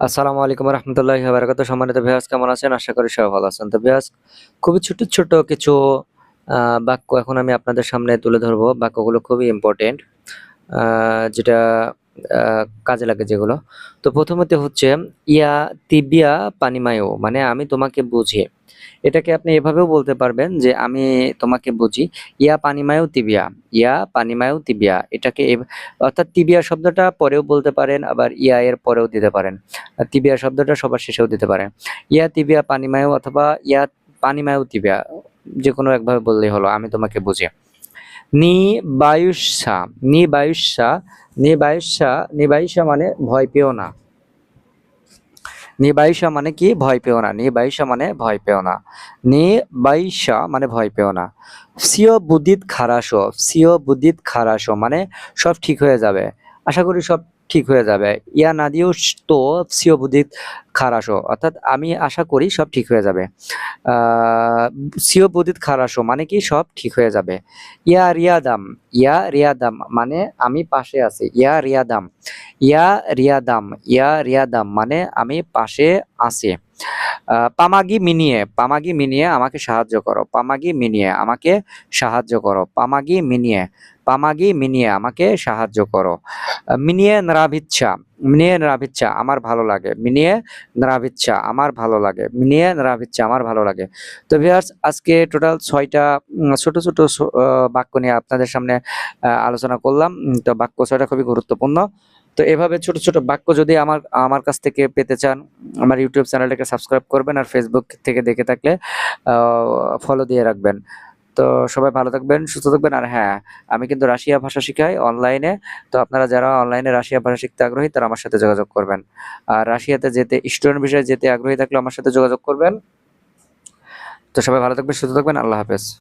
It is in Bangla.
আসসালামু আলাইকুম রহমতুল্লাহি ওয়া বারাকাতুহু। সম্মানিত ভিউয়ার্স, কেমন আছেন? আশা করি সবাই ভালো আছেন। তো ভিউয়ার্স, খুবই ছোট ছোট কিছু বাক্য এখন আমি আপনাদের সামনে তুলে ধরবো। বাক্যগুলো খুবই ইম্পর্টেন্ট, যেটা কাজে লাগে যেগুলো। তো প্রথমত হচ্ছে ইয়া তিবিয়া পানিমায়ু, মানে আমি তোমাকে বুঝি। এটাকে আপনি এভাবেও বলতে পারবেন যে আমি তোমাকে বুঝি। ইয়া পানিমায়ু তিবিয়া, ইয়া পানিমায়ু তিবিয়া, এটাকে অর্থাৎ তিবিয়া শব্দটা পরেও বলতে পারেন, আবার ইয়া এর পরেও দিতে পারেন। তিবিয়া শব্দটা সবার শেষেও দিতে পারেন। ইয়া তিবিয়া পানিমায়ু অথবা ইয়া পানিমায়ু তিবিয়া, যে কোনো একভাবে বললেই হলো আমি তোমাকে বুঝি। নি বায়ুসা, নি বায়ুসা, নি বায়ুসা, নি বায়ুসা মানে ভয় পেও না। নিবাইসা মানে কি? ভয় পেও না। নিবাইসা মানে ভয় পেও না। নিবাইসা মানে ভয় পেও না। সিও বুদ্ধিত খারাসো, সিও বুদ্ধিত খারাসো মানে সব ঠিক হয়ে যাবে। আশা করি সব ঠিক হয়ে যাবে। ইয়া না দিয়েও তো সিও বুদ্ধিত খারাসো, অর্থাৎ আমি আশা করি সব ঠিক হয়ে যাবে। সিও বুদ্ধিত খারাসো মানে কি? সব ঠিক হয়ে যাবে। ইয়া রিয়াদাম, ইয়া রিয়াদাম মানে আমি পাশে আছি। ইয়া রিয়াদাম, ইয়া রিয়াদাম, ইয়া রিয়াদাম মানে আমি পাশে আছি। পামাগি মিনিয়ে, পামাগি মিনিয়ে আমাকে সাহায্য করো। পামাগি মিনিয়ে আমাকে সাহায্য করো। পামাগি মিনিয়ে, পামাগি মিনিয়ে আমাকে সাহায্য করো। মিনিয়ে নরাভিচ্ছা, মিনিয়ে নরাভিচ্ছা আমার ভালো লাগে। মিনিয়ে নরাভিচ্ছা আমার ভালো লাগে। মিনিয়ে নরাভিচ্ছা আমার ভালো লাগে। তো ভিউয়ার্স, আজকে টোটাল ৬টা ছোট ছোট বাক্য নিয়ে আপনাদের সামনে আলোচনা করলাম। তো বাক্য ৬টা খুবই গুরুত্বপূর্ণ। তো এভাবে ছোট ছোট বাক্য যদি আমার আমার কাছ থেকে পেতে চান, আমার ইউটিউব চ্যানেলটাকে সাবস্ক্রাইব করবেন, আর ফেসবুক থেকে দেখে থাকলে ফলো দিয়ে রাখবেন। তো সবাই ভালো থাকবেন, সুস্থ থাকবেন। আর হ্যাঁ, আমি কিন্তু রাশিয়া ভাষা শিখাই অনলাইনে। তো আপনারা যারা অনলাইনে রাশিয়া ভাষা শিখতে আগ্রহী তারা আমার সাথে যোগাযোগ করবেন। আর রাশিয়াতে যেতে, স্টুডেন্ট বিষয়ে যেতে আগ্রহী থাকলে আমার সাথে যোগাযোগ করবেন। তো সবাই ভালো থাকবেন, সুস্থ থাকবেন। আল্লাহ হাফেজ।